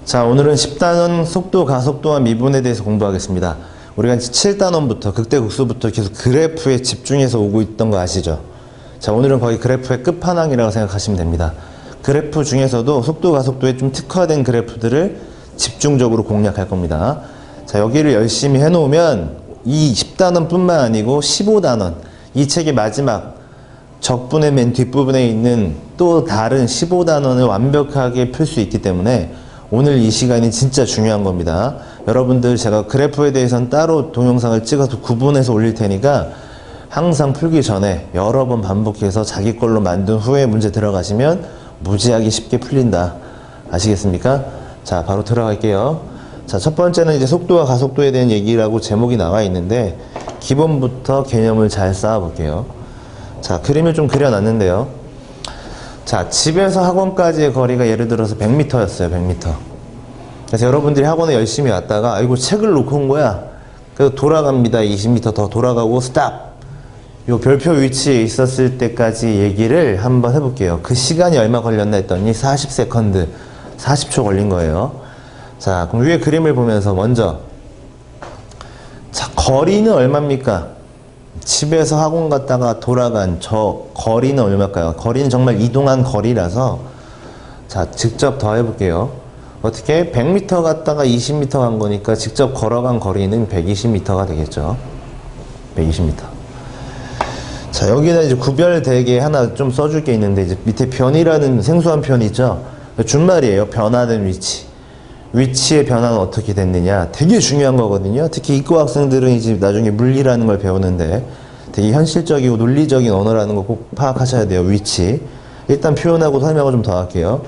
자, 오늘은 10단원 속도, 가속도와 미분에 대해서 공부하겠습니다. 우리가 이제 7단원부터 극대극소부터 계속 그래프에 집중해서 오고 있던 거 아시죠? 자, 오늘은 거의 그래프의 끝판왕이라고 생각하시면 됩니다. 그래프 중에서도 속도, 가속도에 좀 특화된 그래프들을 집중적으로 공략할 겁니다. 자, 여기를 열심히 해놓으면 이 10단원 뿐만 아니고 15단원, 이 책의 마지막 적분의 맨 뒷부분에 있는 또 다른 15단원을 완벽하게 풀 수 있기 때문에 오늘 이 시간이 진짜 중요한 겁니다. 여러분들, 제가 그래프에 대해서는 따로 동영상을 찍어서 구분해서 올릴 테니까 항상 풀기 전에 여러 번 반복해서 자기 걸로 만든 후에 문제 들어가시면 무지하게 쉽게 풀린다. 아시겠습니까? 자, 바로 들어갈게요. 자, 첫 번째는 이제 속도와 가속도에 대한 얘기라고 제목이 나와 있는데 기본부터 개념을 잘 쌓아볼게요. 자, 그림을 좀 그려놨는데요. 자, 집에서 학원까지의 거리가 예를 들어서 100m였어요. 100m. 그래서 여러분들이 학원에 열심히 왔다가 아이고 책을 놓고 온 거야. 그래서 돌아갑니다. 20m 더 돌아가고 스탑. 요 별표 위치에 있었을 때까지 얘기를 한번 해볼게요. 그 시간이 얼마 걸렸나 했더니 40세컨드, 40초 걸린 거예요. 자, 그럼 위에 그림을 보면서 먼저 자, 거리는 얼마입니까? 집에서 학원 갔다가 돌아간 저 거리는 얼마일까요? 거리는 정말 이동한 거리라서 자, 직접 더 해볼게요. 어떻게? 100m 갔다가 20m 간 거니까 직접 걸어간 거리는 120m가 되겠죠. 120m. 자, 여기다 이제 구별되게 하나 좀 써줄 게 있는데 이제 밑에 변이라는 생소한 편이 있죠. 준말이에요. 변화된 위치. 위치의 변화는 어떻게 됐느냐. 되게 중요한 거거든요. 특히 이과 학생들은 이제 나중에 물리라는 걸 배우는데 되게 현실적이고 논리적인 언어라는 거 꼭 파악하셔야 돼요. 위치. 일단 표현하고 설명을 좀 더 할게요.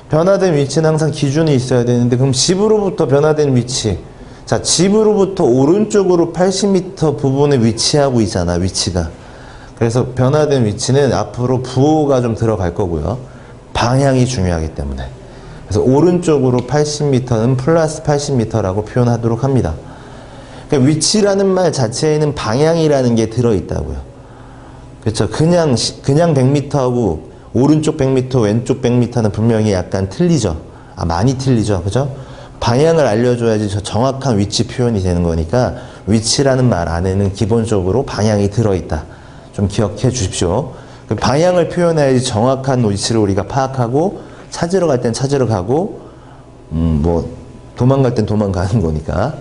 변화된 위치는 항상 기준이 있어야 되는데 그럼 집으로부터 변화된 위치. 자, 집으로부터 오른쪽으로 80m 부분에 위치하고 있잖아. 위치가. 그래서 변화된 위치는 앞으로 부호가 좀 들어갈 거고요. 방향이 중요하기 때문에. 그래서 오른쪽으로 80m는 플러스 80m라고 표현하도록 합니다. 그러니까 위치라는 말 자체에는 방향이라는 게 들어있다고요. 그렇죠. 그냥 100m하고 오른쪽 100m, 왼쪽 100m는 분명히 약간 틀리죠. 많이 틀리죠. 그죠? 방향을 알려줘야지 저 정확한 위치 표현이 되는 거니까 위치라는 말 안에는 기본적으로 방향이 들어있다. 좀 기억해 주십시오. 방향을 표현해야지 정확한 위치를 우리가 파악하고 찾으러 갈 땐 찾으러 가고 뭐 도망갈 땐 도망가는 거니까.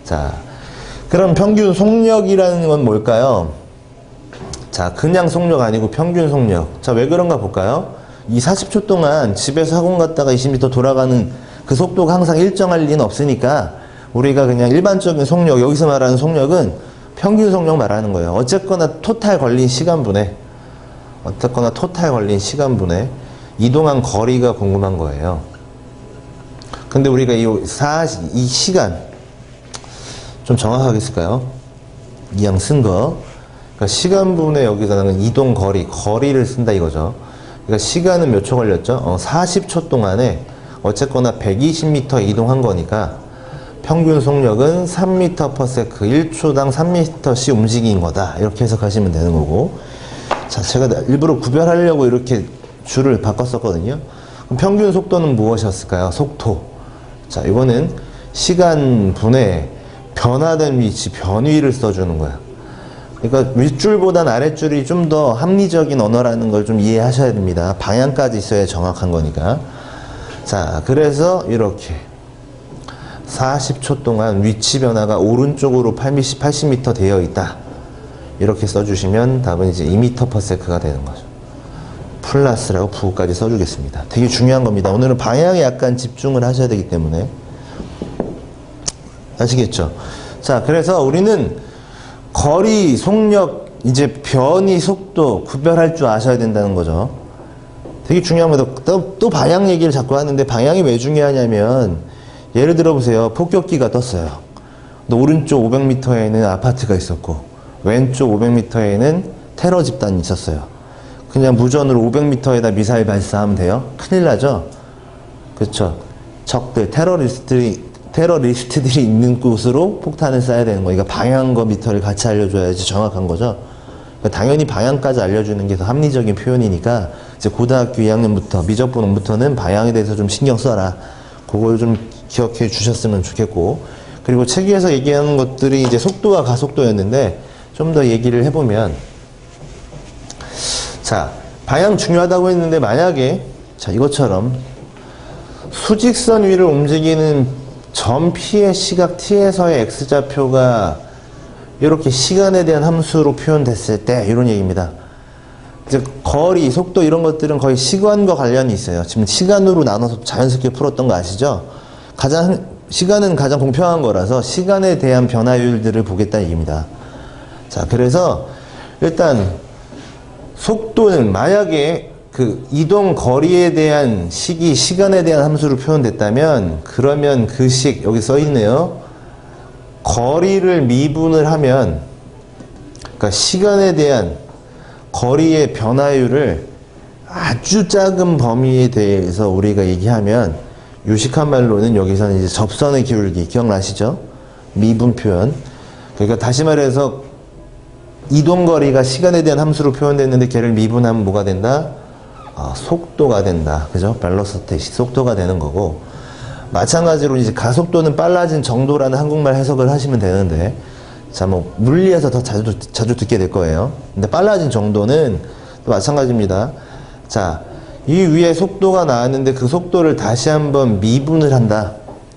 자, 그럼 평균 속력이라는 건 뭘까요? 자, 그냥 속력 아니고 평균 속력. 자, 왜 그런가 볼까요? 이 40초 동안 집에서 학원 갔다가 20m 돌아가는 그 속도가 항상 일정할 리는 없으니까 우리가 그냥 일반적인 속력, 여기서 말하는 속력은 평균 속력 말하는 거예요. 어쨌거나 토탈 걸린 시간분에 이동한 거리가 궁금한 거예요. 근데 우리가 이 시간 좀 정확하게 쓸까요? 이양 쓴 거. 그러니까 시간분에 여기서는 이동 거리를 쓴다 이거죠. 그러니까 시간은 몇 초 걸렸죠? 40초 동안에 어쨌거나 120m 이동한 거니까 평균 속력은 3m/s, 1초당 3m씩 움직인 거다. 이렇게 해석하시면 되는 거고. 자, 제가 일부러 구별하려고 이렇게 줄을 바꿨었거든요. 그럼 평균 속도는 무엇이었을까요? 속도. 자, 이거는 시간분에 변화된 위치, 변위를 써주는 거야. 그러니까 윗줄보단 아랫줄이 좀 더 합리적인 언어라는 걸 좀 이해하셔야 됩니다. 방향까지 있어야 정확한 거니까. 자, 그래서 이렇게 40초 동안 위치 변화가 오른쪽으로 80m 되어 있다. 이렇게 써주시면 답은 이제 2m/s가 되는 거죠. 플러스라고 부호까지 써주겠습니다. 되게 중요한 겁니다. 오늘은 방향에 약간 집중을 하셔야 되기 때문에. 아시겠죠? 자, 그래서 우리는 거리, 속력, 이제 변이, 속도 구별할 줄 아셔야 된다는 거죠. 되게 중요한 겁니다. 또 방향 얘기를 자꾸 하는데 방향이 왜 중요하냐면 예를 들어 보세요. 폭격기가 떴어요. 근데 오른쪽 500m에는 아파트가 있었고 왼쪽 500m에는 테러 집단이 있었어요. 그냥 무전으로 500m에다 미사일 발사하면 돼요? 큰일 나죠? 그렇죠. 적들, 테러리스트들이 있는 곳으로 폭탄을 쏴야 되는 거니까 방향과 미터를 같이 알려줘야지 정확한 거죠. 그러니까 당연히 방향까지 알려주는 게 더 합리적인 표현이니까 이제 고등학교 2학년부터 미적분원부터는 방향에 대해서 좀 신경 써라. 그걸 좀 기억해 주셨으면 좋겠고, 그리고 책 위에서 얘기하는 것들이 이제 속도와 가속도였는데 좀 더 얘기를 해보면, 자, 방향 중요하다고 했는데 만약에 자 이것처럼 수직선 위를 움직이는 점 P의 시각 T에서의 X좌표가 이렇게 시간에 대한 함수로 표현됐을 때 이런 얘기입니다. 이제 거리, 속도 이런 것들은 거의 시간과 관련이 있어요. 지금 시간으로 나눠서 자연스럽게 풀었던 거 아시죠? 시간은 가장 공평한 거라서 시간에 대한 변화율들을 보겠다는 얘기입니다. 자, 그래서 일단 속도는 만약에 그 이동 거리에 대한 식이 시간에 대한 함수로 표현됐다면, 그러면 그 식 여기 써 있네요. 거리를 미분을 하면, 그러니까 시간에 대한 거리의 변화율을 아주 작은 범위에 대해서 우리가 얘기하면, 요식한 말로는 여기서는 이제 접선의 기울기 기억나시죠? 미분 표현. 그러니까 다시 말해서 이동거리가 시간에 대한 함수로 표현됐는데 걔를 미분하면 뭐가 된다? 속도가 된다. 그죠? 벨로시티, 속도가 되는 거고, 마찬가지로 이제 가속도는 빨라진 정도라는 한국말 해석을 하시면 되는데, 자, 뭐 물리에서 더 자주 듣게 될 거예요. 근데 빨라진 정도는 또 마찬가지입니다. 자, 이 위에 속도가 나왔는데 그 속도를 다시 한번 미분을 한다.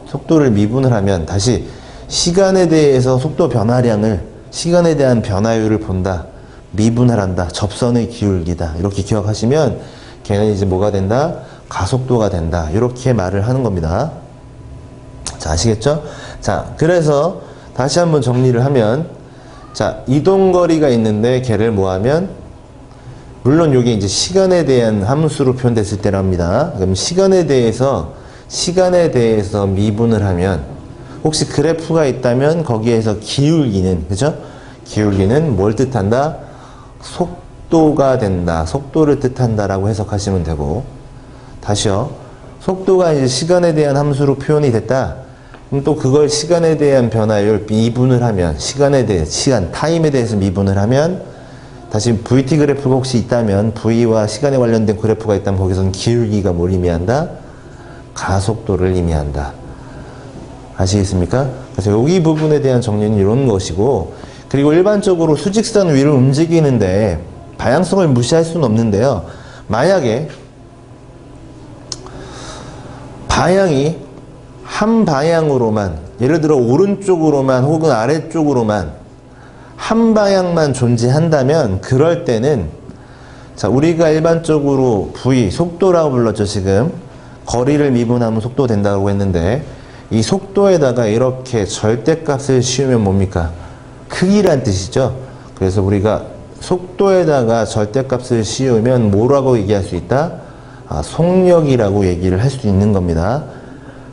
속도를 미분을 하면 다시 시간에 대해서 속도 변화량을, 시간에 대한 변화율을 본다. 미분을 한다. 접선의 기울기다. 이렇게 기억하시면 걔는 이제 뭐가 된다? 가속도가 된다. 이렇게 말을 하는 겁니다. 자, 아시겠죠? 자, 그래서 다시 한번 정리를 하면, 자, 이동거리가 있는데 걔를 뭐 하면, 물론 이게 이제 시간에 대한 함수로 표현됐을 때랍니다. 그럼 시간에 대해서 미분을 하면, 혹시 그래프가 있다면 거기에서 기울기는, 그죠? 기울기는 뭘 뜻한다? 속도가 된다. 속도를 뜻한다라고 해석하시면 되고, 다시요. 속도가 이제 시간에 대한 함수로 표현이 됐다. 그럼 또 그걸 시간에 대한 변화율 미분을 하면, 타임에 대해서 미분을 하면, 다시 VT 그래프가 혹시 있다면, V와 시간에 관련된 그래프가 있다면 거기서는 기울기가 뭘 의미한다? 가속도를 의미한다. 아시겠습니까? 그래서 여기 부분에 대한 정리는 이런 것이고, 그리고 일반적으로 수직선 위를 움직이는데 방향성을 무시할 수는 없는데요. 만약에 방향이 한 방향으로만, 예를 들어 오른쪽으로만 혹은 아래쪽으로만 한 방향만 존재한다면, 그럴 때는, 자, 우리가 일반적으로 V, 속도라고 불렀죠. 지금 거리를 미분하면 속도 된다고 했는데, 이 속도에다가 이렇게 절대값을 씌우면 뭡니까? 크기란 뜻이죠. 그래서 우리가 속도에다가 절대값을 씌우면 뭐라고 얘기할 수 있다? 속력이라고 얘기를 할 수 있는 겁니다.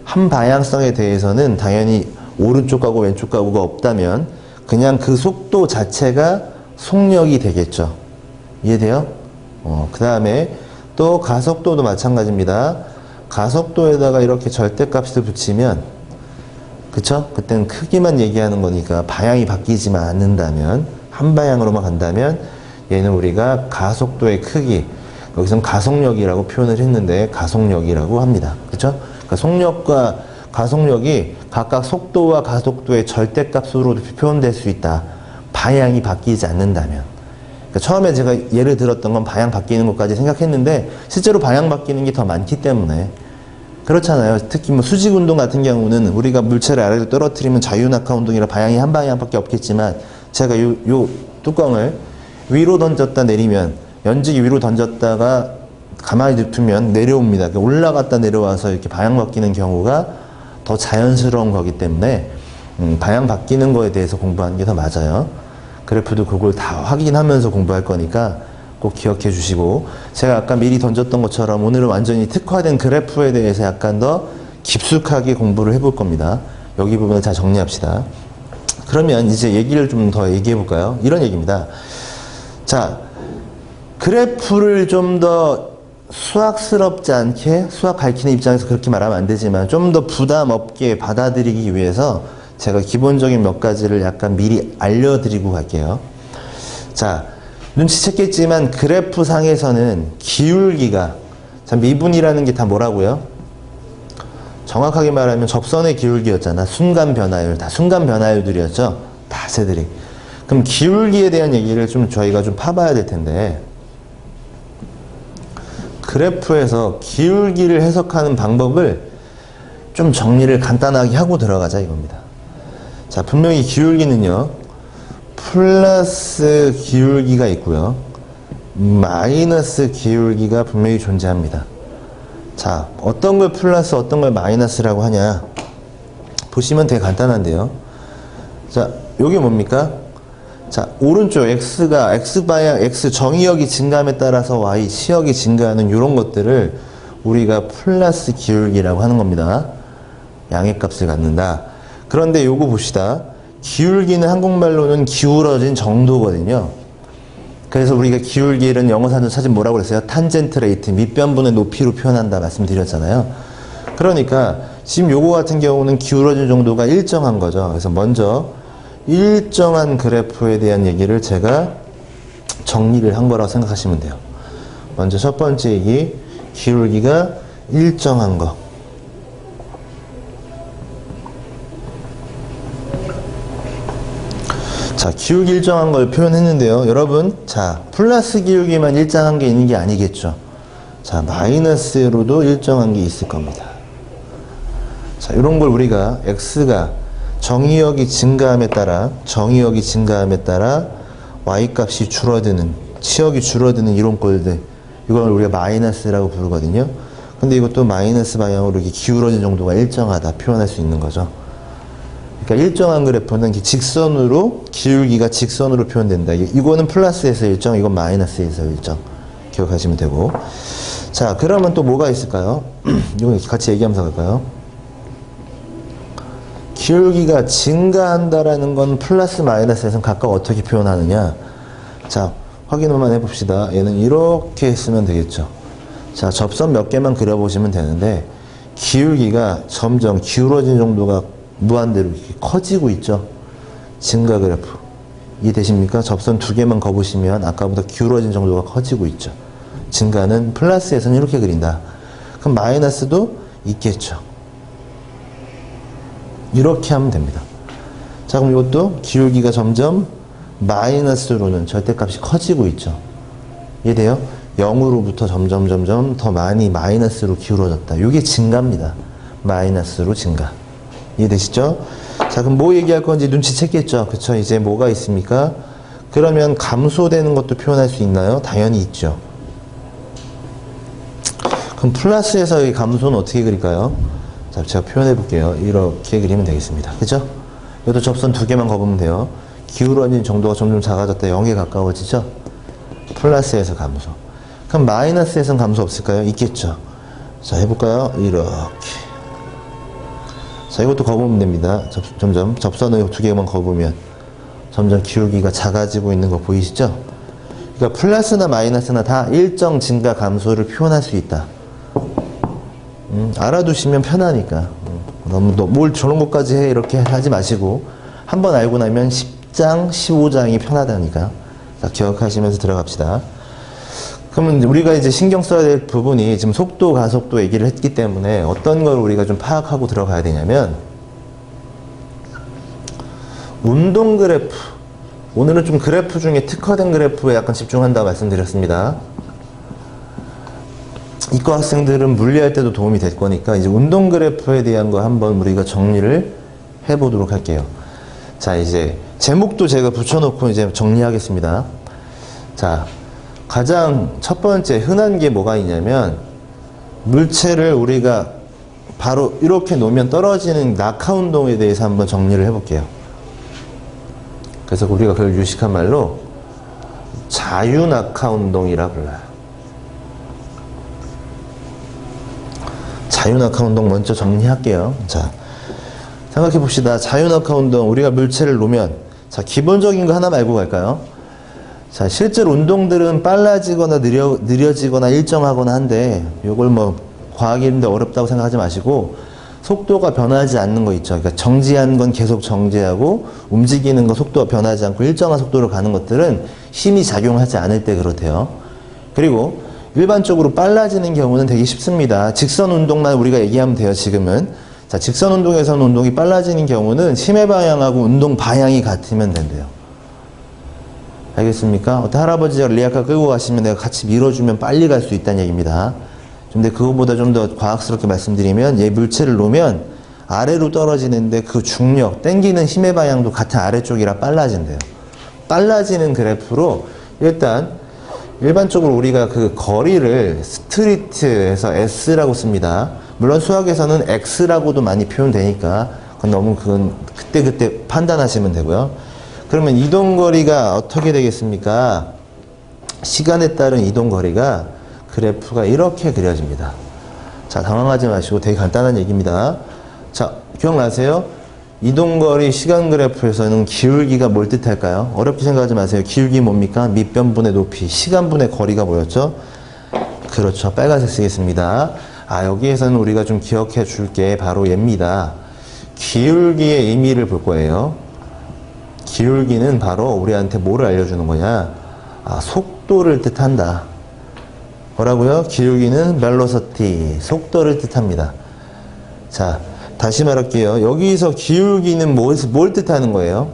한 방향성에 대해서는 당연히 오른쪽 가고 왼쪽 가고가 없다면 그냥 그 속도 자체가 속력이 되겠죠. 이해돼요? 그 다음에 또 가속도도 마찬가지입니다. 가속도에다가 이렇게 절대값을 붙이면, 그쵸? 그때는 크기만 얘기하는 거니까 방향이 바뀌지만 않는다면, 한 방향으로만 간다면 얘는 우리가 가속도의 크기, 여기서는 가속력이라고 표현을 했는데 가속력이라고 합니다. 그쵸? 그러니까 속력과 가속력이 각각 속도와 가속도의 절대값으로 표현될 수 있다. 방향이 바뀌지 않는다면. 그러니까 처음에 제가 예를 들었던 건 방향 바뀌는 것까지 생각했는데, 실제로 방향 바뀌는 게 더 많기 때문에 그렇잖아요. 특히 뭐 수직 운동 같은 경우는 우리가 물체를 아래로 떨어뜨리면 자유낙하 운동이라 방향이 한 방향밖에 없겠지만, 제가 요 뚜껑을 위로 던졌다 내리면, 연직이 위로 던졌다가 가만히 두면 내려옵니다. 그러니까 올라갔다 내려와서 이렇게 방향 바뀌는 경우가 더 자연스러운 거기 때문에 방향 바뀌는 거에 대해서 공부하는 게 더 맞아요. 그래프도 그걸 다 확인하면서 공부할 거니까 꼭 기억해 주시고, 제가 아까 미리 던졌던 것처럼 오늘은 완전히 특화된 그래프에 대해서 약간 더 깊숙하게 공부를 해볼 겁니다. 여기 부분을 다 정리합시다. 그러면 이제 얘기를 좀 더 얘기해 볼까요? 이런 얘기입니다. 자, 그래프를 좀 더 수학스럽지 않게, 수학 가르치는 입장에서 그렇게 말하면 안 되지만 좀 더 부담 없게 받아들이기 위해서 제가 기본적인 몇 가지를 약간 미리 알려드리고 갈게요. 자, 눈치챘겠지만 그래프 상에서는 기울기가, 자, 미분이라는 게 다 뭐라고요? 정확하게 말하면 접선의 기울기였잖아. 순간 변화율. 다 순간 변화율들이었죠. 다 새들이. 그럼 기울기에 대한 얘기를 좀 저희가 좀 파봐야 될 텐데, 그래프에서 기울기를 해석하는 방법을 좀 정리를 간단하게 하고 들어가자 이겁니다. 자, 분명히 기울기는요, 플러스 기울기가 있고요, 마이너스 기울기가 분명히 존재합니다. 자, 어떤 걸 플러스 어떤 걸 마이너스라고 하냐 보시면 되게 간단한데요. 자, 요게 뭡니까? 자, 오른쪽 x가 x방향 x 정의역이 증가함에 따라서 y 치역이 증가하는 이런 것들을 우리가 플러스 기울기라고 하는 겁니다. 양의 값을 갖는다. 그런데 요거 봅시다. 기울기는 한국말로는 기울어진 정도거든요. 그래서 우리가 기울기를 영어 사전 찾으면 뭐라고 그랬어요? 탄젠트 레이트, 밑변분의 높이로 표현한다 말씀드렸잖아요. 그러니까 지금 요거 같은 경우는 기울어진 정도가 일정한 거죠. 그래서 먼저 일정한 그래프에 대한 얘기를 제가 정리를 한 거라고 생각하시면 돼요. 먼저 첫 번째 얘기, 기울기가 일정한 거. 자, 기울기 일정한 걸 표현했는데요. 여러분, 자, 플러스 기울기만 일정한 게 있는 게 아니겠죠. 자, 마이너스로도 일정한 게 있을 겁니다. 자, 이런 걸 우리가 x가 정의역이 증가함에 따라 y값이 줄어드는, 치역이 줄어드는 이런 꼴들, 이걸 우리가 마이너스라고 부르거든요. 근데 이것도 마이너스 방향으로 이렇게 기울어진 정도가 일정하다 표현할 수 있는 거죠. 그러니까 일정한 그래프는 직선으로, 기울기가 직선으로 표현된다. 이거는 플러스에서 일정, 이건 마이너스에서 일정. 기억하시면 되고. 자, 그러면 또 뭐가 있을까요? 이거 같이 얘기하면서 갈까요? 기울기가 증가한다라는 건 플러스 마이너스에서는 각각 어떻게 표현하느냐. 자, 확인만 해봅시다. 얘는 이렇게 쓰면 되겠죠. 자, 접선 몇 개만 그려보시면 되는데, 기울기가 점점 기울어진 정도가 무한대로 이렇게 커지고 있죠. 증가 그래프. 이해되십니까? 접선 두 개만 그어보시면 아까보다 기울어진 정도가 커지고 있죠. 증가는 플러스에서는 이렇게 그린다. 그럼 마이너스도 있겠죠. 이렇게 하면 됩니다. 자, 그럼 이것도 기울기가 점점 마이너스로는 절대값이 커지고 있죠. 이해돼요? 0으로부터 점점 더 많이 마이너스로 기울어졌다. 이게 증가입니다. 마이너스로 증가. 이해되시죠? 자, 그럼 뭐 얘기할 건지 눈치챘겠죠? 그쵸? 이제 뭐가 있습니까? 그러면 감소되는 것도 표현할 수 있나요? 당연히 있죠. 그럼 플러스에서의 감소는 어떻게 그릴까요? 자, 제가 표현해 볼게요. 이렇게 그리면 되겠습니다. 그죠? 이것도 접선 두 개만 그어보면 돼요. 기울어진 정도가 점점 작아졌다. 0에 가까워지죠? 플러스에서 감소. 그럼 마이너스에서는 감소 없을까요? 있겠죠? 자, 해볼까요? 이렇게. 자, 이것도 그어보면 됩니다. 점점 접선을 두 개만 그어보면 점점 기울기가 작아지고 있는 거 보이시죠? 그러니까 플러스나 마이너스나 다 일정 증가 감소를 표현할 수 있다. 알아두시면 편하니까. 너무 뭘 저런 것까지 해 이렇게 하지 마시고 한번 알고 나면 10장, 15장이 편하다니까. 자, 기억하시면서 들어갑시다. 그러면 우리가 이제 신경 써야 될 부분이 지금 속도, 가속도 얘기를 했기 때문에 어떤 걸 우리가 좀 파악하고 들어가야 되냐면, 운동 그래프. 오늘은 좀 그래프 중에 특화된 그래프에 약간 집중한다 말씀드렸습니다. 이과 학생들은 물리할 때도 도움이 될 거니까 이제 운동 그래프에 대한 거 한번 우리가 정리를 해보도록 할게요. 자, 이제 제목도 제가 붙여놓고 이제 정리하겠습니다. 자, 가장 첫 번째 흔한 게 뭐가 있냐면, 물체를 우리가 바로 이렇게 놓으면 떨어지는 낙하 운동에 대해서 한번 정리를 해볼게요. 그래서 우리가 그걸 유식한 말로 자유 낙하 운동이라 불러요. 자유 낙하 운동 먼저 정리할게요. 자, 생각해 봅시다. 자유 낙하 운동, 우리가 물체를 놓으면, 자, 기본적인 거 하나 알고 갈까요? 자, 실제로 운동들은 빨라지거나 느려지거나 일정하거나 한데, 요걸 뭐 과학인데 어렵다고 생각하지 마시고 속도가 변하지 않는 거 있죠. 그러니까 정지한 건 계속 정지하고 움직이는 건 속도가 변하지 않고 일정한 속도로 가는 것들은 힘이 작용하지 않을 때 그렇대요. 그리고 일반적으로 빨라지는 경우는 되게 쉽습니다. 직선 운동만 우리가 얘기하면 돼요, 지금은. 자, 직선 운동에서는 운동이 빨라지는 경우는 심해 방향하고 운동 방향이 같으면 된대요. 알겠습니까? 어떤 할아버지가 리아카 끌고 가시면 내가 같이 밀어주면 빨리 갈 수 있다는 얘기입니다. 근데 그거보다 좀 더 과학스럽게 말씀드리면 얘 물체를 놓으면 아래로 떨어지는데 그 중력, 땡기는 힘의 방향도 같은 아래쪽이라 빨라진대요. 빨라지는 그래프로 일단 일반적으로 우리가 그 거리를 스트리트에서 S라고 씁니다. 물론 수학에서는 X라고도 많이 표현되니까 그건 그때 판단하시면 되고요. 그러면 이동거리가 어떻게 되겠습니까? 시간에 따른 이동거리가 그래프가 이렇게 그려집니다. 자, 당황하지 마시고 되게 간단한 얘기입니다. 자, 기억나세요? 이동거리 시간 그래프에서는 기울기가 뭘 뜻할까요? 어렵게 생각하지 마세요. 기울기 뭡니까? 밑변분의 높이, 시간분의 거리가 뭐였죠? 그렇죠. 빨간색 쓰겠습니다. 여기에서는 우리가 좀 기억해 줄 게 바로 얘입니다. 기울기의 의미를 볼 거예요. 기울기는 바로 우리한테 뭐를 알려주는 거냐? 속도를 뜻한다. 뭐라고요? 기울기는 velocity, 속도를 뜻합니다. 자, 다시 말할게요. 여기서 기울기는 뭘 뜻하는 거예요?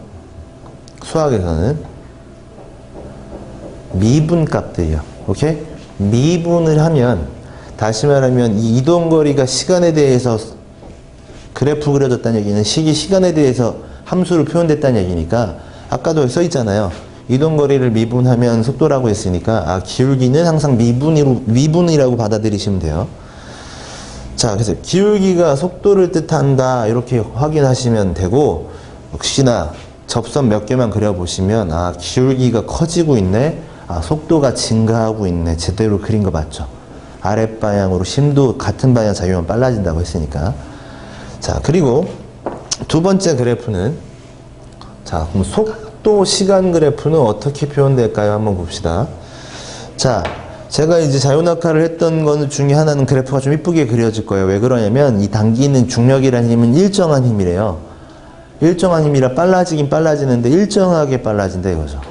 수학에서는 미분 값들이요. 오케이? 미분을 하면, 다시 말하면 이 이동거리가 시간에 대해서 그래프 그려졌다는 얘기는 시간에 대해서 함수로 표현됐다는 얘기니까 아까도 써 있잖아요. 이동거리를 미분하면 속도라고 했으니까 기울기는 항상 미분이라고 받아들이시면 돼요. 자, 그래서 기울기가 속도를 뜻한다 이렇게 확인하시면 되고, 혹시나 접선 몇 개만 그려보시면 기울기가 커지고 있네, 속도가 증가하고 있네, 제대로 그린 거 맞죠? 아랫방향으로 심도 같은 방향 작용하면 빨라진다고 했으니까. 자, 그리고 두 번째 그래프는, 자, 그럼 속도 시간 그래프는 어떻게 표현될까요? 한번 봅시다. 자, 제가 이제 자유낙하를 했던 것 중에 하나는 그래프가 좀 이쁘게 그려질 거예요. 왜 그러냐면 이 당기는 중력이라는 힘은 일정한 힘이래요. 일정한 힘이라 빨라지긴 빨라지는데 일정하게 빨라진다 이거죠.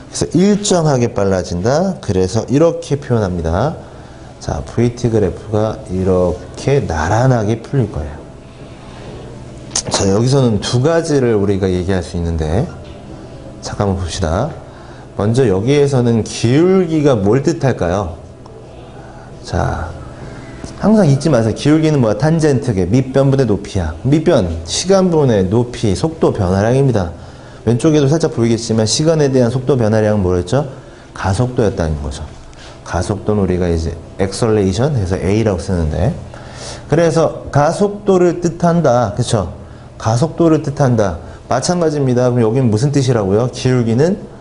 그래서 일정하게 빨라진다. 그래서 이렇게 표현합니다. 자, VT 그래프가 이렇게 나란하게 풀릴 거예요. 자, 여기서는 두 가지를 우리가 얘기할 수 있는데, 잠깐만 봅시다. 먼저 여기에서는 기울기가 뭘 뜻할까요? 자, 항상 잊지 마세요. 기울기는 뭐야? 탄젠트계, 밑변분의 높이야. 밑변, 시간분의 높이, 속도 변화량입니다. 왼쪽에도 살짝 보이겠지만 시간에 대한 속도 변화량은 뭐였죠? 가속도였다는 거죠. 가속도는 우리가 이제 acceleration 해서 A라고 쓰는데, 그래서 가속도를 뜻한다. 그쵸? 가속도를 뜻한다. 마찬가지입니다. 그럼 여기는 무슨 뜻이라고요? 기울기는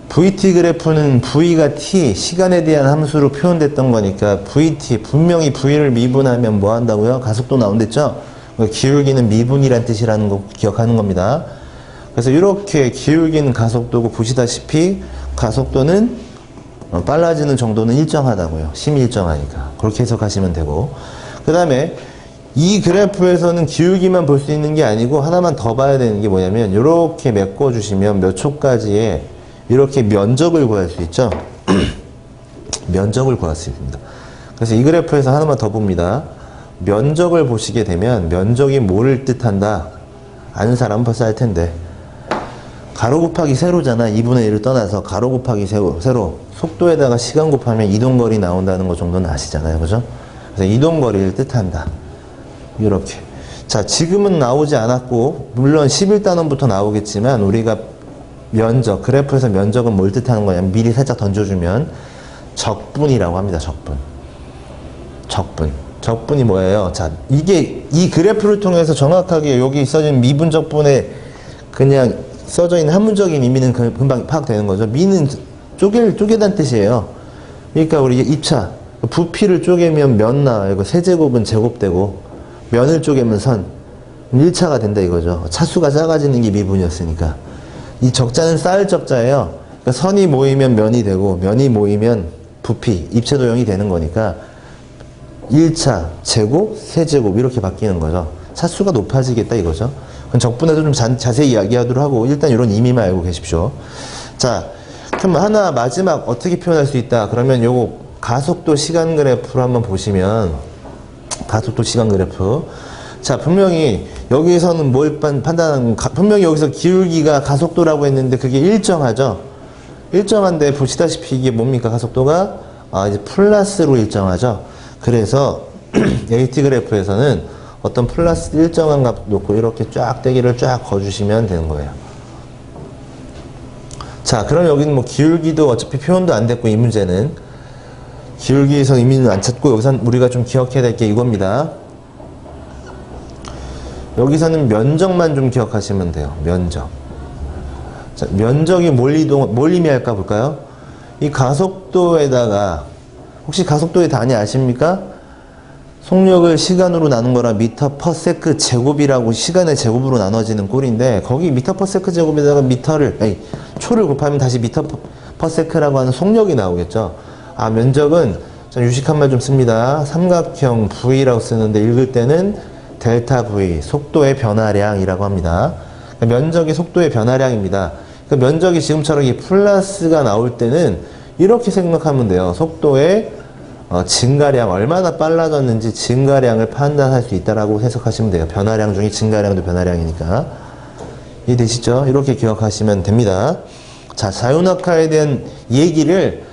VT 그래프는 V가 T, 시간에 대한 함수로 표현됐던 거니까 VT, 분명히 V를 미분하면 뭐 한다고요? 가속도 나온댔죠? 기울기는 미분이란 뜻이라는 거 기억하는 겁니다. 그래서 이렇게 기울기는 가속도고, 보시다시피 가속도는 빨라지는 정도는 일정하다고요. 심히 일정하니까. 그렇게 해석하시면 되고, 그 다음에 이 그래프에서는 기울기만 볼 수 있는 게 아니고 하나만 더 봐야 되는 게 뭐냐면, 이렇게 메꿔주시면 몇 초까지에 이렇게 면적을 구할 수 있죠. 면적을 구할 수 있습니다. 그래서 이 그래프에서 하나만 더 봅니다. 면적을 보시게 되면 면적이 뭐를 뜻한다? 아는 사람은 벌써 알 텐데, 가로 곱하기 세로잖아. 2분의 1을 떠나서 가로 곱하기 세로, 속도에다가 시간 곱하면 이동거리 나온다는 거 정도는 아시잖아요. 그죠? 그래서 이동거리를 뜻한다. 이렇게. 자, 지금은 나오지 않았고, 물론 11단원부터 나오겠지만, 우리가 면적, 그래프에서 면적은 뭘 뜻하는 거냐면, 미리 살짝 던져주면 적분이라고 합니다. 적분이 뭐예요? 자, 이 그래프를 통해서 정확하게 여기 써진 미분 적분에 그냥 써져 있는 한문적인 의미는 금방 파악되는 거죠. 미는 쪼개다는 뜻이에요. 그러니까 우리 입차, 부피를 쪼개면 면 나와요. 이거 세제곱은 제곱되고, 면을 쪼개면 선, 1차가 된다 이거죠. 차수가 작아지는 게 미분이었으니까. 이 적자는 쌓을 적자예요. 그러니까 선이 모이면 면이 되고, 면이 모이면 부피, 입체도형이 되는 거니까 1차, 제곱, 세제곱 이렇게 바뀌는 거죠. 차수가 높아지겠다 이거죠. 그럼 적분에도 좀 자세히 이야기하도록 하고, 일단 이런 의미만 알고 계십시오. 자, 그럼 하나 마지막 어떻게 표현할 수 있다? 그러면 요거 가속도 시간 그래프로 한번 보시면, 가속도 시간 그래프. 자, 분명히 여기서는 뭘 판단하는, 분명히 여기서 기울기가 가속도라고 했는데 그게 일정하죠? 일정한데 보시다시피 이게 뭡니까? 가속도가 이제 플러스로 일정하죠? 그래서 AT 그래프에서는 어떤 플러스 일정한 값 놓고 이렇게 쫙 떼기를 쫙 거주시면 되는 거예요. 자, 그럼 여기는 뭐 기울기도 어차피 표현도 안 됐고, 이 문제는 기울기에서 의미는 안 찾고, 여기선 우리가 좀 기억해야 될 게 이겁니다. 여기서는 면적만 좀 기억하시면 돼요. 면적. 자, 면적이 뭘 의미할까 볼까요? 이 가속도에다가, 혹시 가속도의 단위 아십니까? 속력을 시간으로 나눈 거라 미터 퍼 세크 제곱이라고 시간의 제곱으로 나눠지는 꼴인데, 거기 미터 퍼 세크 제곱에다가 초를 곱하면 다시 미터 퍼 세크라고 하는 속력이 나오겠죠. 면적은 유식한 말 좀 씁니다. 삼각형 V라고 쓰는데 읽을 때는 델타 V, 속도의 변화량이라고 합니다. 그러니까 면적이 속도의 변화량입니다. 그러니까 면적이 지금처럼 이 플러스가 나올 때는 이렇게 생각하면 돼요. 속도의 증가량, 얼마나 빨라졌는지 증가량을 판단할 수 있다라고 해석하시면 돼요. 변화량 중에 증가량도 변화량이니까. 이해되시죠? 이렇게 기억하시면 됩니다. 자, 자유낙하에 대한 얘기를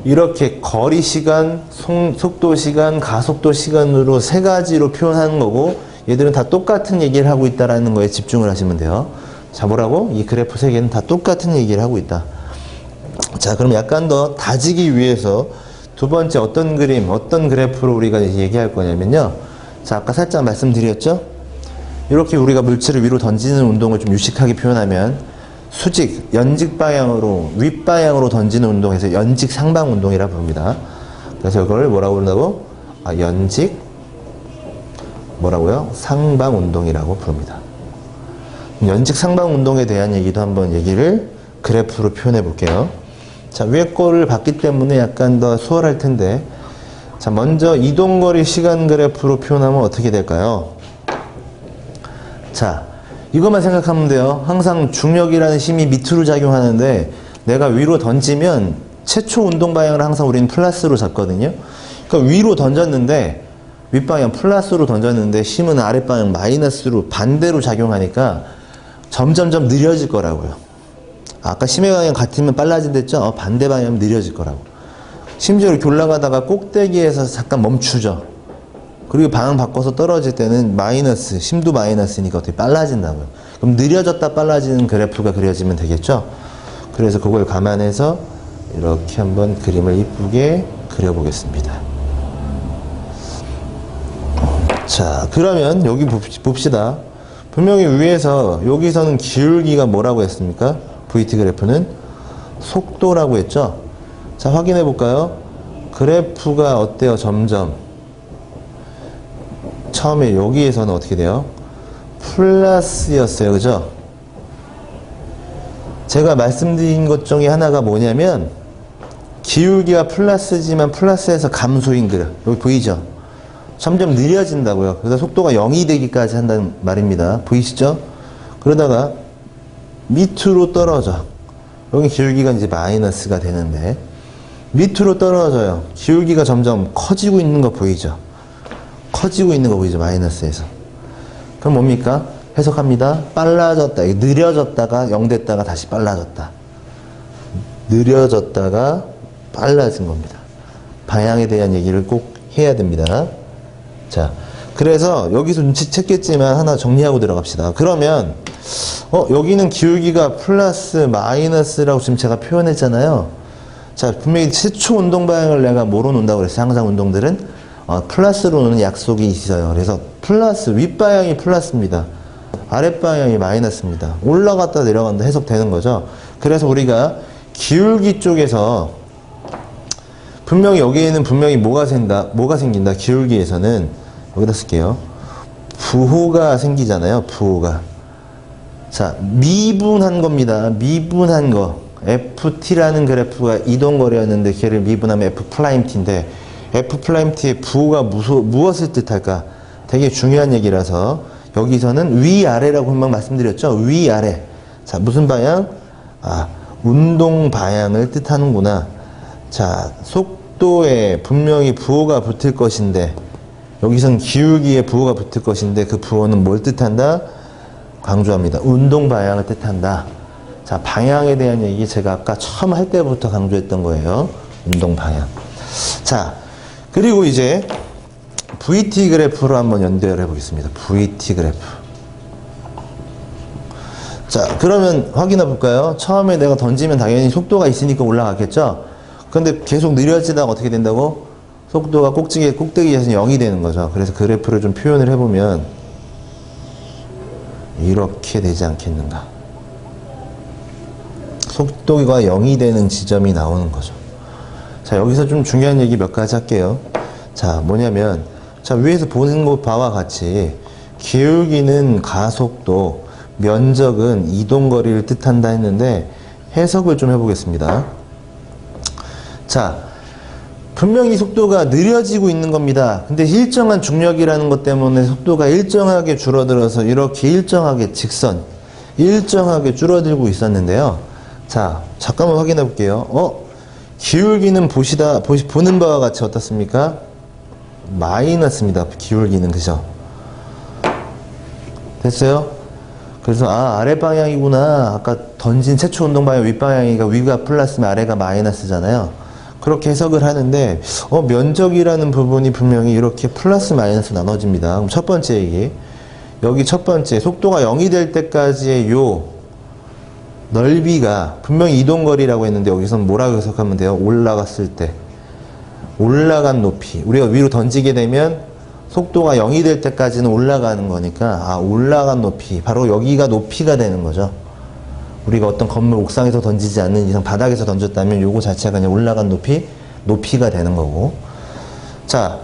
이렇게 거리 시간, 속도 시간, 가속도 시간으로 세 가지로 표현하는 거고, 얘들은 다 똑같은 얘기를 하고 있다라는 거에 집중을 하시면 돼요. 자, 뭐라고? 이 그래프 세 개는 다 똑같은 얘기를 하고 있다. 자, 그럼 약간 더 다지기 위해서 두 번째 어떤 그림, 어떤 그래프로 우리가 얘기할 거냐면요. 자, 아까 살짝 말씀드렸죠? 이렇게 우리가 물체를 위로 던지는 운동을 좀 유식하게 표현하면 수직, 연직 방향으로, 윗방향으로 던지는 운동에서 연직 상방 운동이라 부릅니다. 그래서 이걸 뭐라고 부른다고? 연직, 뭐라고요? 상방 운동이라고 부릅니다. 연직 상방 운동에 대한 얘기도 한번 얘기를 그래프로 표현해 볼게요. 자, 위에 거를 봤기 때문에 약간 더 수월할 텐데, 자, 먼저 이동거리 시간 그래프로 표현하면 어떻게 될까요? 자, 이것만 생각하면 돼요. 항상 중력이라는 힘이 밑으로 작용하는데 내가 위로 던지면 최초 운동 방향을 항상 우리는 플러스로 잡거든요. 그러니까 위로 던졌는데 윗방향 플러스로 던졌는데 힘은 아랫방향 마이너스로 반대로 작용하니까 점점점 느려질 거라고요. 아까 힘의 방향 같으면 빨라진댔죠? 반대 방향은 느려질 거라고. 심지어 이렇게 올라가다가 꼭대기에서 잠깐 멈추죠. 그리고 방향 바꿔서 떨어질 때는 마이너스, 힘도 마이너스니까 어떻게 빨라진다고요. 그럼 느려졌다 빨라지는 그래프가 그려지면 되겠죠? 그래서 그걸 감안해서 이렇게 한번 그림을 이쁘게 그려보겠습니다. 자, 그러면 여기 봅시다. 분명히 위에서 여기서는 기울기가 뭐라고 했습니까? VT 그래프는 속도라고 했죠? 자, 확인해 볼까요? 그래프가 어때요? 점점 처음에 여기에서는 어떻게 돼요? 플러스였어요. 그죠? 제가 말씀드린 것 중에 하나가 뭐냐면 기울기가 플러스지만 플러스에서 감소인 그래프. 여기 보이죠? 점점 느려진다고요. 그래서 속도가 0이 되기까지 한다는 말입니다. 보이시죠? 그러다가 밑으로 떨어져. 여기 기울기가 이제 마이너스가 되는데 밑으로 떨어져요. 기울기가 점점 커지고 있는 거 보이죠? 커지고 있는 거 보이죠? 마이너스에서. 그럼 뭡니까? 해석합니다. 빨라졌다. 느려졌다가 0 됐다가 다시 빨라졌다. 느려졌다가 빨라진 겁니다. 방향에 대한 얘기를 꼭 해야 됩니다. 자, 그래서 여기서 눈치챘겠지만 하나 정리하고 들어갑시다. 그러면 여기는 기울기가 플러스 마이너스라고 지금 제가 표현했잖아요. 자, 분명히 최초 운동 방향을 내가 뭐로 놓는다고 그랬어요? 항상 운동들은 플러스로 놓는 약속이 있어요. 그래서 플러스, 윗방향이 플러스입니다. 아랫방향이 마이너스입니다. 올라갔다 내려간다 해석되는 거죠. 그래서 우리가 기울기 쪽에서 분명히 여기에는 분명히 뭐가 생긴다. 기울기에서는 여기다 쓸게요. 부호가 생기잖아요. 부호가. 자, 미분한 겁니다. 미분한 거. FT라는 그래프가 이동거리였는데 걔를 미분하면 F'T인데 F'T의 부호가 무엇을 뜻할까? 되게 중요한 얘기라서 여기서는 위아래라고 금방 말씀드렸죠. 위아래. 자, 무슨 방향? 운동 방향을 뜻하는구나. 자, 속도에 분명히 부호가 붙을 것인데, 여기선 기울기에 부호가 붙을 것인데, 그 부호는 뭘 뜻한다? 강조합니다. 운동 방향을 뜻한다. 자, 방향에 대한 얘기 제가 아까 처음 할 때부터 강조했던 거예요. 운동 방향. 자, 그리고 이제 VT 그래프로 한번 연결해 보겠습니다. VT 그래프. 자, 그러면 확인해 볼까요? 처음에 내가 던지면 당연히 속도가 있으니까 올라가겠죠? 근데 계속 느려지다가 어떻게 된다고? 속도가 꼭대기에서 0이 되는 거죠. 그래서 그래프를 좀 표현을 해보면 이렇게 되지 않겠는가. 속도가 0이 되는 지점이 나오는 거죠. 자, 여기서 좀 중요한 얘기 몇 가지 할게요. 자, 뭐냐면, 자, 위에서 보는 것 바와 같이 기울기는 가속도, 면적은 이동거리를 뜻한다 했는데 해석을 좀 해보겠습니다. 자, 분명히 속도가 느려지고 있는 겁니다. 근데 일정한 중력이라는 것 때문에 속도가 일정하게 줄어들어서 이렇게 일정하게 직선, 일정하게 줄어들고 있었는데요. 자, 잠깐만 확인해 볼게요. 기울기는 보는 바와 같이 어떻습니까? 마이너스입니다. 기울기는, 그죠? 됐어요? 그래서 아래 방향이구나. 아까 던진 최초 운동 방향 윗방향이니까 위가 플러스면 아래가 마이너스잖아요. 그렇게 해석을 하는데 면적이라는 부분이 분명히 이렇게 플러스 마이너스 나눠집니다. 그럼 첫 번째 얘기, 여기 첫 번째 속도가 0이 될 때까지의 요 넓이가 분명히 이동거리라고 했는데 여기서는 뭐라고 해석하면 돼요? 올라갔을 때 올라간 높이. 우리가 위로 던지게 되면 속도가 0이 될 때까지는 올라가는 거니까 올라간 높이, 바로 여기가 높이가 되는 거죠. 우리가 어떤 건물 옥상에서 던지지 않는 이상 바닥에서 던졌다면 요거 자체가 그냥 올라간 높이가 되는 거고. 자,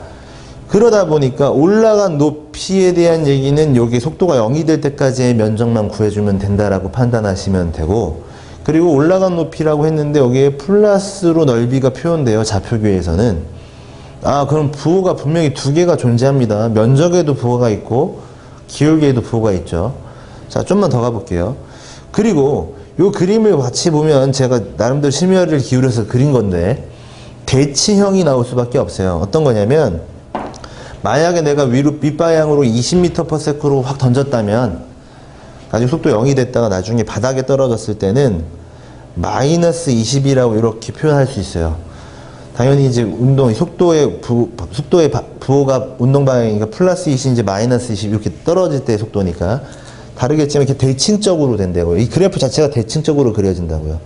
그러다 보니까 올라간 높이에 대한 얘기는 여기 속도가 0이 될 때까지의 면적만 구해주면 된다라고 판단하시면 되고, 그리고 올라간 높이라고 했는데 여기에 플러스로 넓이가 표현돼요. 좌표규에서는. 그럼 부호가 분명히 두 개가 존재합니다. 면적에도 부호가 있고 기울기에도 부호가 있죠. 자, 좀만 더 가볼게요. 그리고 요 그림을 같이 보면 제가 나름대로 심혈을 기울여서 그린 건데 대치형이 나올 수밖에 없어요. 어떤 거냐면, 만약에 내가 윗방향으로 20m/s로 확 던졌다면 아직 속도 0이 됐다가 나중에 바닥에 떨어졌을 때는 마이너스 20이라고 이렇게 표현할 수 있어요. 당연히 이제 속도의 부호가 운동 방향이니까 플러스 20인지 마이너스 20 이렇게 떨어질 때 속도니까 다르겠지만 이렇게 대칭적으로 된다고요. 이 그래프 자체가 대칭적으로 그려진다고요.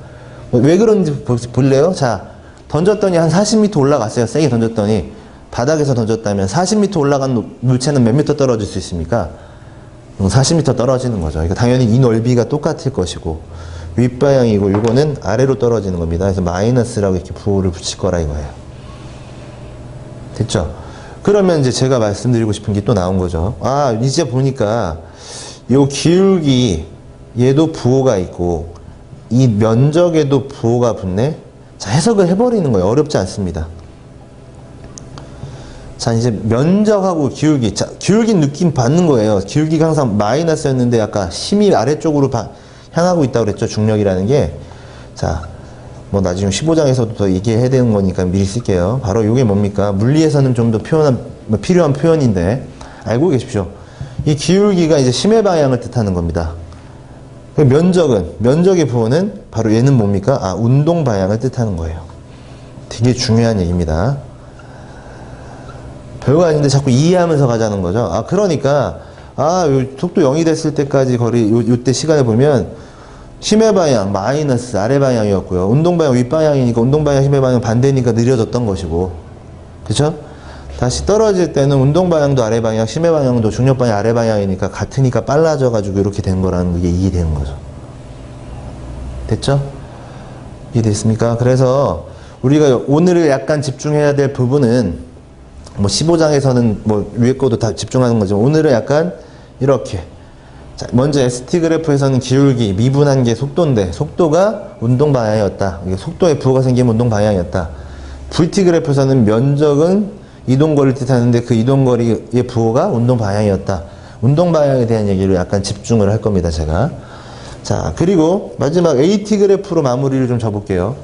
왜 그런지 볼래요? 자, 던졌더니 한 40m 올라갔어요. 세게 던졌더니 바닥에서 던졌다면 40m 올라간 물체는 몇 미터 떨어질 수 있습니까? 40m 떨어지는 거죠. 그러니까 당연히 이 넓이가 똑같을 것이고 윗방향이고 이거는 아래로 떨어지는 겁니다. 그래서 마이너스라고 이렇게 부호를 붙일 거라 이거예요. 됐죠? 그러면 이제 제가 말씀드리고 싶은 게 또 나온 거죠. 이제 보니까 요 기울기 얘도 부호가 있고 이 면적에도 부호가 붙네. 자, 해석을 해버리는 거예요. 어렵지 않습니다. 자, 이제 면적하고 기울기. 자, 기울기 느낌 받는 거예요. 기울기가 항상 마이너스였는데 아까 힘이 아래쪽으로 향하고 있다고 그랬죠. 중력이라는 게. 자, 뭐 나중에 15장에서도 더 얘기해야 되는 거니까 미리 쓸게요. 바로 이게 뭡니까? 물리에서는 좀 더 필요한 표현인데 알고 계십시오. 이 기울기가 이제 심해 방향을 뜻하는 겁니다. 면적의 부호는 바로 얘는 뭡니까? 운동 방향을 뜻하는 거예요. 되게 중요한 얘기입니다. 별거 아닌데 자꾸 이해하면서 가자는 거죠. 그러니까 요 속도 0이 됐을 때까지 요때 시간에 보면 심해 방향 마이너스 아래 방향이었고요. 운동 방향 윗방향이니까 운동 방향 심해 방향 반대니까 느려졌던 것이고, 그렇죠? 다시 떨어질 때는 운동 방향도 아래 방향, 심해 방향도 중력 방향 아래 방향이니까 같으니까 빨라져 가지고 이렇게 된 거라는 게 이해되는 거죠. 됐죠? 이해됐습니까? 그래서 우리가 오늘을 약간 집중해야 될 부분은 뭐 15장에서는 뭐 위에 것도 다 집중하는 거지만 오늘은 약간 이렇게. 자, 먼저 ST 그래프에서는 기울기, 미분한 게 속도인데 속도가 운동 방향이었다. 이게 속도에 부호가 생기면 운동 방향이었다. VT 그래프에서는 면적은 이동거리를 뜻하는데 그 이동거리의 부호가 운동 방향이었다. 운동 방향에 대한 얘기를 약간 집중을 할 겁니다, 제가. 자, 그리고 마지막 AT 그래프로 마무리를 좀 줘볼게요.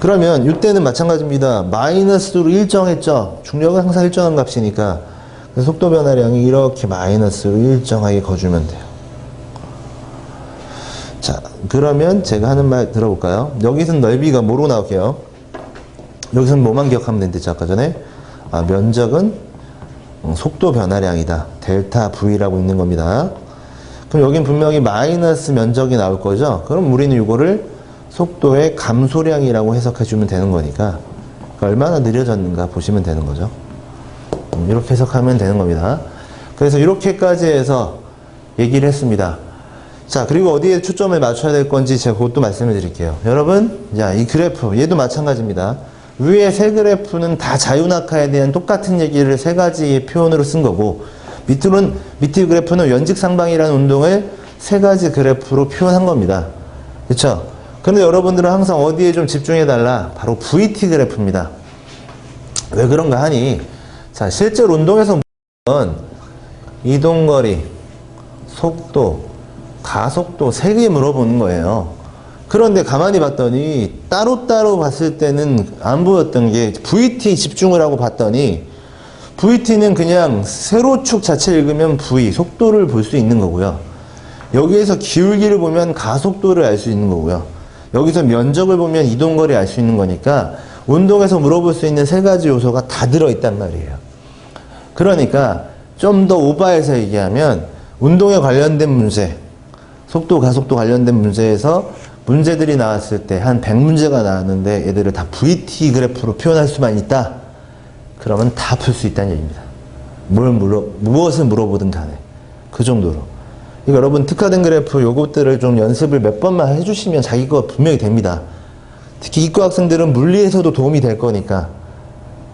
그러면 이때는 마찬가지입니다. 마이너스로 일정했죠. 중력은 항상 일정한 값이니까 속도 변화량이 이렇게 마이너스로 일정하게 거주면 돼요. 자, 그러면 제가 하는 말 들어볼까요? 여기서는 넓이가 뭐로 나올게요? 여기서는 뭐만 기억하면 된댔죠, 아까 전에? 면적은 속도 변화량이다. 델타 V라고 있는 겁니다. 그럼 여긴 분명히 마이너스 면적이 나올 거죠? 그럼 우리는 이거를 속도의 감소량이라고 해석해 주면 되는 거니까 얼마나 느려졌는가 보시면 되는 거죠. 이렇게 해석하면 되는 겁니다. 그래서 이렇게까지 해서 얘기를 했습니다. 자, 그리고 어디에 초점을 맞춰야 될 건지 제가 그것도 말씀을 드릴게요. 여러분, 자, 이 그래프, 얘도 마찬가지입니다. 위에 세 그래프는 다 자유낙하에 대한 똑같은 얘기를 세 가지의 표현으로 쓴 거고, 밑에 그래프는 연직상방이라는 운동을 세 가지 그래프로 표현한 겁니다. 그렇죠? 그런데 여러분들은 항상 어디에 좀 집중해달라? 바로 VT 그래프입니다. 왜 그런가 하니, 자, 실제로 운동에서 이동거리, 속도, 가속도 세 개 물어보는 거예요. 그런데 가만히 봤더니 따로따로 봤을 때는 안 보였던 게 VT 집중을 하고 봤더니 VT는 그냥 세로축 자체 읽으면 V, 속도를 볼 수 있는 거고요. 여기에서 기울기를 보면 가속도를 알 수 있는 거고요. 여기서 면적을 보면 이동거리 알 수 있는 거니까 운동에서 물어볼 수 있는 세 가지 요소가 다 들어있단 말이에요. 그러니까 좀 더 오버해서 얘기하면 운동에 관련된 문제, 속도, 가속도 관련된 문제에서 문제들이 나왔을 때 한 100문제가 나왔는데 얘들을 다 VT 그래프로 표현할 수만 있다? 그러면 다 풀 수 있다는 얘기입니다. 무엇을 물어보든 간에. 그 정도로. 이거 여러분 특화된 그래프 요것들을 좀 연습을 몇 번만 해주시면 자기 거 분명히 됩니다. 특히 이과 학생들은 물리에서도 도움이 될 거니까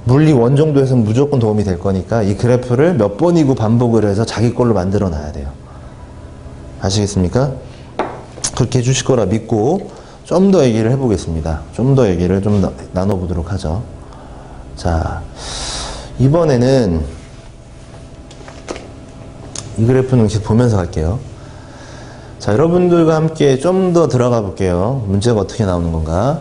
물리 원 정도에서는 무조건 도움이 될 거니까 이 그래프를 몇 번이고 반복을 해서 자기 걸로 만들어 놔야 돼요. 아시겠습니까? 그렇게 해주실 거라 믿고 좀 더 얘기를 해보겠습니다. 좀 더 얘기를 좀 나눠보도록 하죠. 자, 이번에는 이 그래프는 계속 보면서 갈게요. 자, 여러분들과 함께 좀 더 들어가 볼게요. 문제가 어떻게 나오는 건가.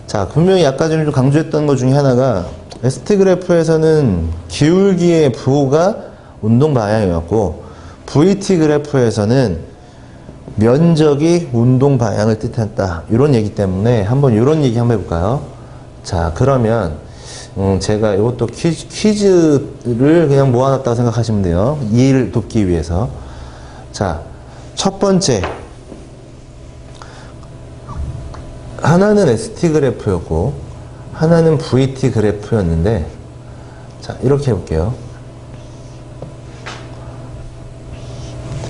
자, 분명히 아까 전에 좀 강조했던 것 중에 하나가 ST 그래프에서는 기울기의 부호가 운동 방향이었고 VT 그래프에서는 면적이 운동 방향을 뜻했다. 이런 얘기 때문에 한번 이런 얘기 한번 해볼까요? 자, 그러면 제가 이것도 퀴즈를 그냥 모아놨다고 생각하시면 돼요. 이해를 돕기 위해서. 자, 첫 번째 하나는 ST 그래프였고 하나는 VT 그래프였는데 자, 이렇게 해볼게요.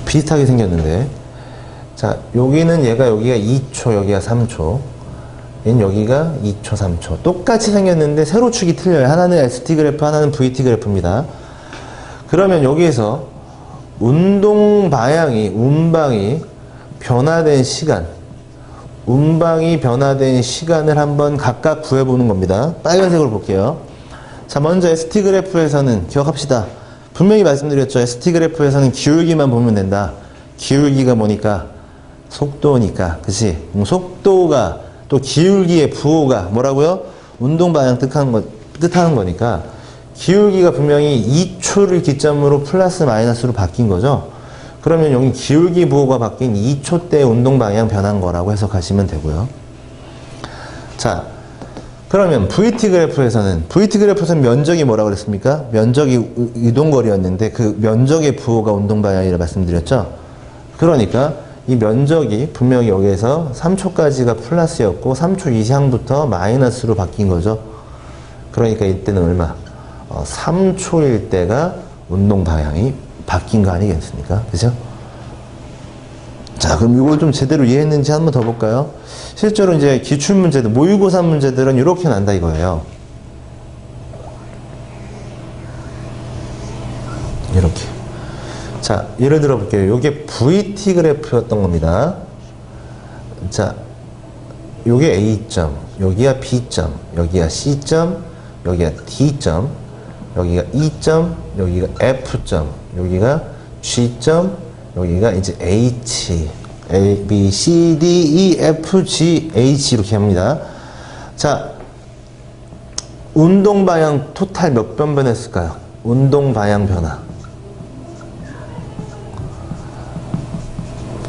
비슷하게 생겼는데 자, 여기는 여기가 2초, 여기가 3초. 얘는 여기가 2초, 3초. 똑같이 생겼는데 세로축이 틀려요. 하나는 ST 그래프, 하나는 VT 그래프입니다. 그러면 여기에서 운동 방향이, 운방이 변화된 시간, 운방이 변화된 시간을 한번 각각 구해보는 겁니다. 빨간색으로 볼게요. 자, 먼저 ST 그래프에서는 기억합시다. 분명히 말씀드렸죠. ST 그래프에서는 기울기만 보면 된다. 기울기가 뭐니까? 속도니까. 그치? 속도가 또 기울기의 부호가 뭐라고요? 운동 방향 뜻하는 거니까 기울기가 분명히 2초를 기점으로 플러스 마이너스로 바뀐 거죠. 그러면 여기 기울기 부호가 바뀐 2초 때 운동 방향 변한 거라고 해석하시면 되고요. 자, 그러면 VT 그래프에서는 면적이 뭐라고 그랬습니까? 면적이 이동거리였는데 그 면적의 부호가 운동 방향이라 말씀드렸죠. 그러니까 이 면적이 분명히 여기에서 3초까지가 플러스였고 3초 이상부터 마이너스로 바뀐 거죠. 그러니까 이때는 얼마? 3초일 때가 운동 방향이 바뀐 거 아니겠습니까? 그죠? 자, 그럼 이걸 좀 제대로 이해했는지 한번 더 볼까요? 실제로 이제 기출문제들, 모의고사 문제들은 이렇게 난다 이거예요. 이렇게. 자, 예를 들어 볼게요. 이게 VT 그래프였던 겁니다. 자, 요게 A점, 여기가 B점, 여기가 C점, 여기가 D점, 여기가 E점, 여기가 F점, 여기가 G점, 여기가 이제 H, A, B, C, D, E, F, G, H 이렇게 합니다. 자, 운동 방향 토탈 몇 번 변했을까요? 운동 방향 변화.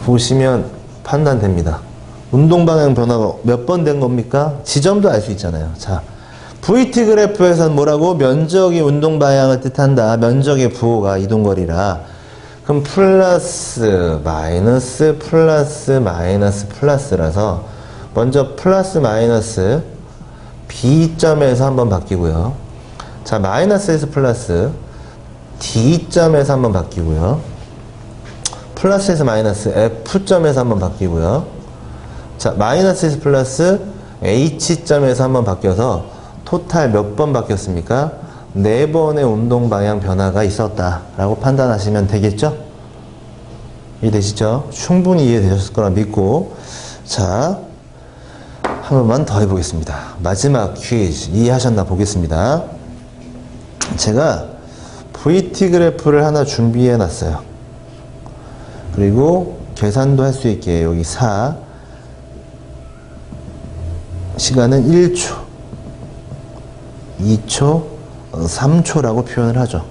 보시면 판단됩니다. 운동 방향 변화가 몇 번 된 겁니까? 지점도 알 수 있잖아요. 자, VT 그래프에서는 뭐라고? 면적이 운동 방향을 뜻한다. 면적의 부호가 이동거리라. 그럼 플러스, 마이너스, 플러스, 마이너스, 플러스라서 먼저 플러스, 마이너스 B점에서 한번 바뀌고요. 자, 마이너스에서 플러스 D점에서 한번 바뀌고요. 플러스에서 마이너스 F점에서 한번 바뀌고요. 자, 마이너스에서 플러스 H점에서 한번 바뀌어서 토탈 몇 번 바뀌었습니까? 4번의 운동 방향 변화가 있었다라고 판단하시면 되겠죠? 이해되시죠? 충분히 이해되셨을 거라 믿고, 자, 한 번만 더 해보겠습니다. 마지막 퀴즈 이해하셨나 보겠습니다. 제가 VT 그래프를 하나 준비해 놨어요. 그리고 계산도 할 수 있게 여기 4, 시간은 1초, 2초, 3초라고 표현을 하죠.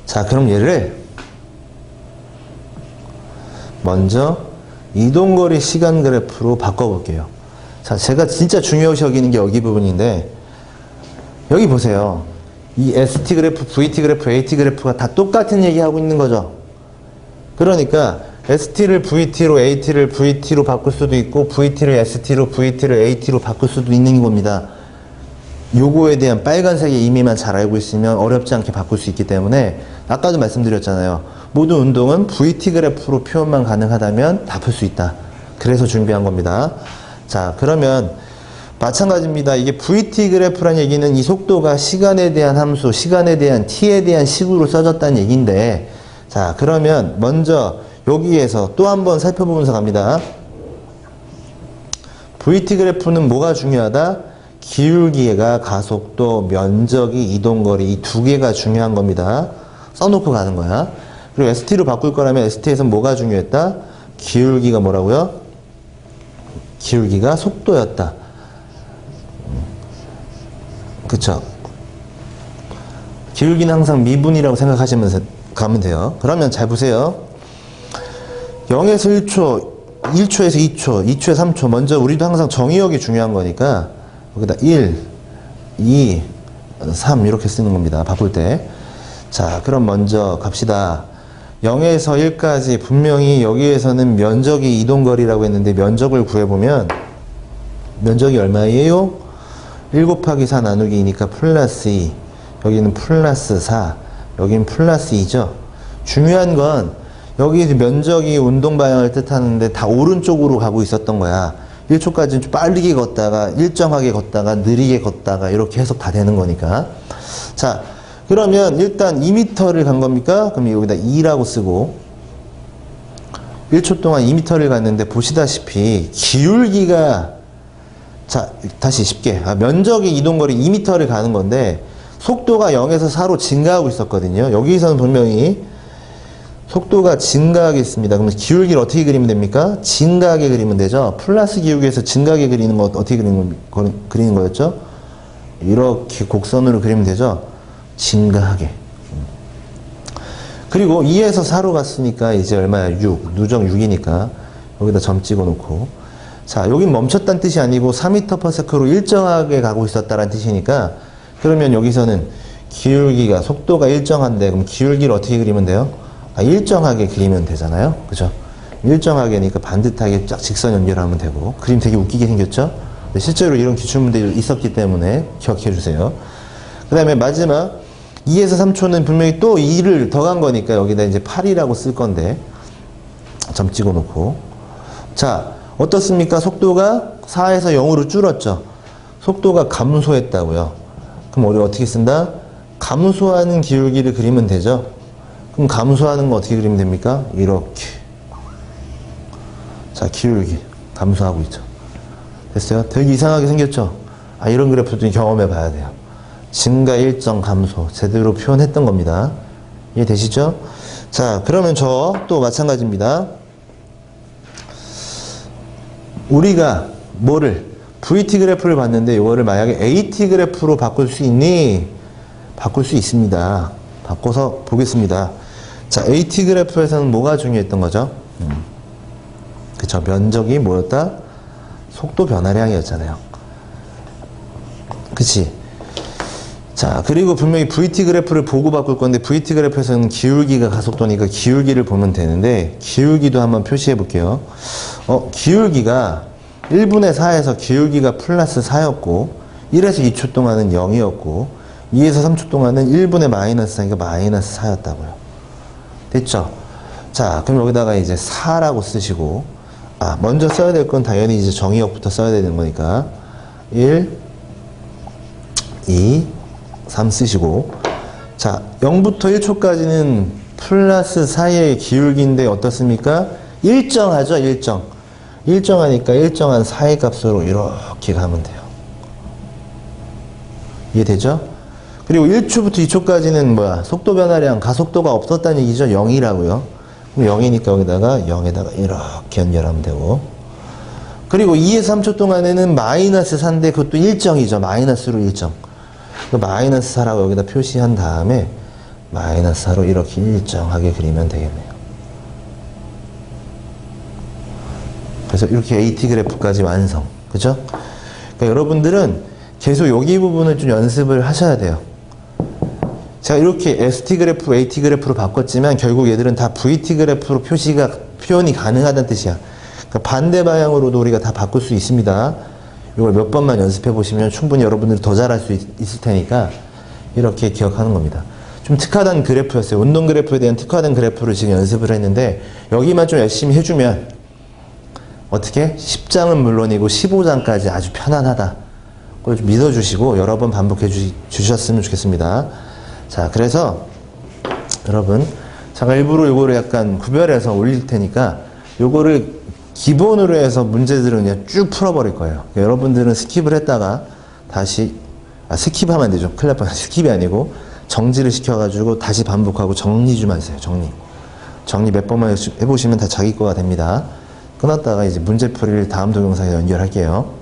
자, 그럼 얘를 먼저 이동거리 시간 그래프로 바꿔볼게요. 자, 제가 진짜 중요시 여기는 게 여기 부분인데, 여기 보세요. 이 ST 그래프, VT 그래프, AT 그래프가 다 똑같은 얘기하고 있는 거죠. 그러니까 ST를 VT로, AT를 VT로 바꿀 수도 있고, VT를 ST로, VT를 AT로 바꿀 수도 있는 겁니다. 요거에 대한 빨간색의 의미만 잘 알고 있으면 어렵지 않게 바꿀 수 있기 때문에, 아까도 말씀드렸잖아요. 모든 운동은 VT 그래프로 표현만 가능하다면 다 풀 수 있다. 그래서 준비한 겁니다. 자, 그러면 마찬가지입니다. 이게 VT 그래프란 얘기는 이 속도가 시간에 대한 함수, 시간에 대한 t에 대한 식으로 써졌다는 얘기인데, 자, 그러면 먼저 여기에서 또 한번 살펴보면서 갑니다. VT 그래프는 뭐가 중요하다? 기울기가 가속도, 면적이 이동거리, 이 두 개가 중요한 겁니다. 써놓고 가는 거야. 그리고 ST로 바꿀 거라면 ST에서는 뭐가 중요했다? 기울기가 뭐라고요? 기울기가 속도였다. 그쵸? 기울기는 항상 미분이라고 생각하시면서 가면 돼요. 그러면 잘 보세요. 0에서 1초, 1초에서 2초, 2초에서 3초. 먼저 우리도 항상 정의역이 중요한 거니까 여기다 1, 2, 3 이렇게 쓰는 겁니다. 바꿀 때. 자, 그럼 먼저 갑시다. 0에서 1까지 분명히 여기에서는 면적이 이동거리라고 했는데, 면적을 구해보면 면적이 얼마예요? 1 곱하기 4 나누기 2니까 플러스 2, 여기는 플러스 4, 여기는 플러스 2죠. 중요한 건 여기 면적이 운동 방향을 뜻하는데 다 오른쪽으로 가고 있었던 거야. 1초까지는 좀 빠르게 걷다가 일정하게 걷다가 느리게 걷다가 이렇게 해석 다 되는 거니까. 자, 그러면 일단 2m를 간 겁니까? 그럼 여기다 2라고 쓰고 1초 동안 2m를 갔는데, 보시다시피 기울기가, 자, 다시 쉽게, 면적이 이동거리 2m를 가는 건데 속도가 0에서 4로 증가하고 있었거든요. 여기서는 분명히 속도가 증가하겠습니다. 그러면 기울기를 어떻게 그리면 됩니까? 증가하게 그리면 되죠. 플러스 기울기에서 증가하게 그리는 거 어떻게 그리는 거였죠? 이렇게 곡선으로 그리면 되죠. 증가하게. 그리고 2에서 4로 갔으니까 이제 얼마야? 6. 누적 6이니까 여기다 점 찍어 놓고, 자, 여긴 멈췄다는 뜻이 아니고 4m/s로 일정하게 가고 있었다는 뜻이니까, 그러면 여기서는 기울기가, 속도가 일정한데, 그럼 기울기를 어떻게 그리면 돼요? 일정하게 그리면 되잖아요. 그죠? 일정하게니까 반듯하게 쫙 직선 연결하면 되고, 그림 되게 웃기게 생겼죠? 근데 실제로 이런 기출문제들이 있었기 때문에 기억해 주세요. 그 다음에 마지막 2에서 3초는 분명히 또 2를 더 간 거니까 여기다 이제 8이라고 쓸 건데 점 찍어 놓고, 자, 어떻습니까? 속도가 4에서 0으로 줄었죠. 속도가 감소했다고요. 그럼 우리 어떻게 쓴다? 감소하는 기울기를 그리면 되죠. 그럼 감소하는 거 어떻게 그리면 됩니까? 이렇게. 자, 기울기 감소하고 있죠. 됐어요? 되게 이상하게 생겼죠? 이런 그래프도 경험해 봐야 돼요. 증가 일정 감소 제대로 표현했던 겁니다. 이해되시죠? 자, 그러면 저 또 마찬가지입니다. 우리가 뭐를 VT 그래프를 봤는데 이거를 만약에 AT 그래프로 바꿀 수 있니? 바꿀 수 있습니다. 바꿔서 보겠습니다. 자, AT 그래프에서는 뭐가 중요했던 거죠? 그쵸. 면적이 뭐였다? 속도 변화량이었잖아요. 그치? 자, 그리고 분명히 VT 그래프를 보고 바꿀 건데 VT 그래프에서는 기울기가 가속도니까 기울기를 보면 되는데 기울기도 한번 표시해 볼게요. 기울기가 1분의 4에서 기울기가 플러스 4였고 1에서 2초 동안은 0이었고 2에서 3초 동안은 1분의 마이너스 4니까 마이너스 4였다고요. 됐죠? 자, 그럼 여기다가 이제 4라고 쓰시고 먼저 써야 될 건 당연히 이제 정의역부터 써야 되는 거니까 1, 2, 3 쓰시고 자, 0부터 1초까지는 플러스 4의 기울기인데 어떻습니까? 일정하죠? 일정하니까 일정한 4의 값으로 이렇게 가면 돼요. 이해되죠? 그리고 1초부터 2초까지는 뭐야? 속도 변화량, 가속도가 없었다는 얘기죠? 0이라고요. 그럼 0이니까 여기다가 0에다가 이렇게 연결하면 되고 그리고 2에서 3초 동안에는 마이너스 4인데 그것도 일정이죠. 마이너스로 일정. 마이너스 4라고 여기다 표시한 다음에 마이너스 4로 이렇게 일정하게 그리면 되겠네요. 그래서 이렇게 AT 그래프까지 완성. 그죠? 그러니까 여러분들은 계속 여기 부분을 좀 연습을 하셔야 돼요. 제가 이렇게 ST 그래프, AT 그래프로 바꿨지만 결국 얘들은 다 VT 그래프로 표현이 가능하다는 뜻이야. 그러니까 반대 방향으로도 우리가 다 바꿀 수 있습니다. 이걸 몇 번만 연습해 보시면 충분히 여러분들이 더 잘할 수 있을 테니까 이렇게 기억하는 겁니다. 좀 특화된 그래프였어요. 운동 그래프에 대한 특화된 그래프를 지금 연습을 했는데 여기만 좀 열심히 해주면 어떻게? 10장은 물론이고 15장까지 아주 편안하다. 그걸 좀 믿어주시고 여러 번 반복해 주셨으면 좋겠습니다. 자, 그래서 여러분 제가 일부러 요거를 약간 구별해서 올릴 테니까 요거를 기본으로 해서 문제들은 그냥 쭉 풀어버릴 거예요. 그러니까 여러분들은 스킵을 했다가 다시 스킵하면 안 되죠. 큰일 날 뻔. 스킵이 아니고 정지를 시켜가지고 다시 반복하고 정리 좀 하세요. 정리 몇 번만 해보시면 다 자기 거가 됩니다. 끊었다가 이제 문제풀이를 다음 동영상에 연결할게요.